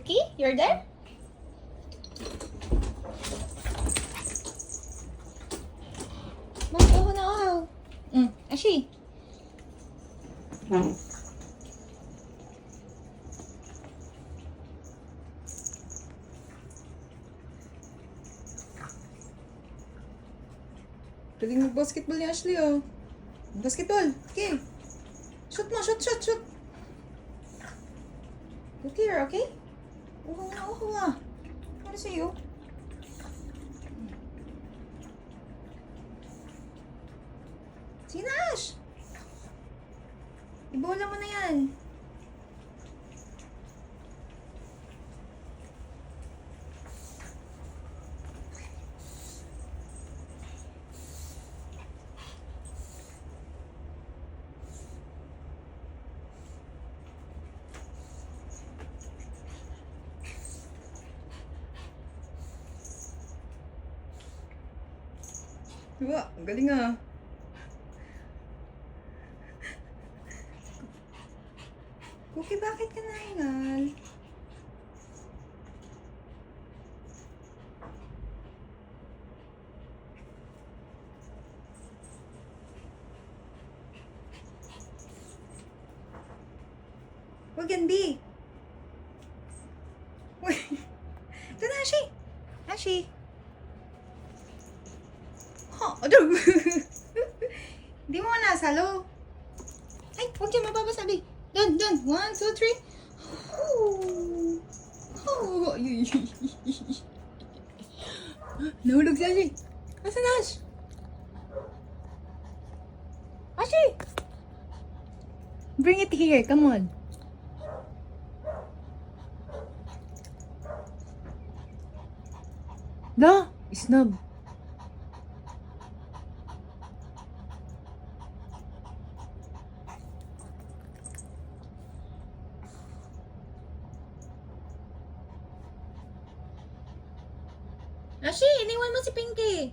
Cookie, you're there? Bakit ako na ako? Ashi. Galing mag-basketball ni Ashley, oh. Basketball. Okay. Shoot mo, shoot. Look here, okay? Uhaw na. Para sa'yo. Sige na, Ash. Ibola mo na yan. Diba? Ang galing ah. Cookie, bakit ka nahingal? Huwag yan, B. Uy. Ito na, Ashi. Ashi. Aduh! Di mo nasalo. Ay, huwag dyan mababasabi. Doon. 1, 2, 3. Nahulog si Ashi. Asan na, Ash? Ashi! Bring it here. Come on. Da! Snub. Ashi, iniwan mo si Pinky.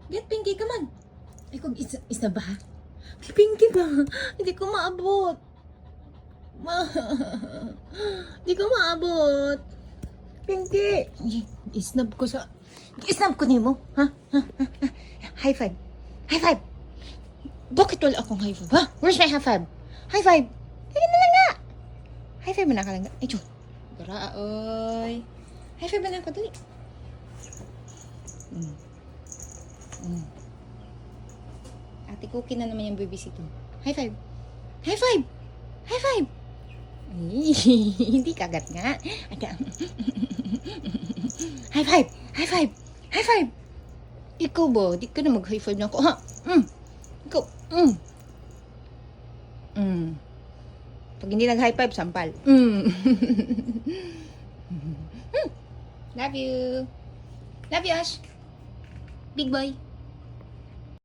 Get Pinky, come on. Ay, kung isa ba? Si Pinky ba? Hindi ko maabot. Hindi ko maabot. Pinky. Isnab ko sa... Isnab ko niyo mo. Ha? High five. High five. Bakit wala akong high five, ha? Where's my high five? High five. Sige na lang nga. High five mo na ka lang nga. Ay, Diyo. Gara, oy. High five ba na ako? Dali. Ate Cookie na naman yung babysitting. High five. High five. High five. Ay, hindi kagat nga. High five. High five. High five. Ikaw ba? Di ka na mag-high five na ako. Ha? Ikaw. Pag hindi nag-high five, sampal. Love you. Love you, Ash. Big boy.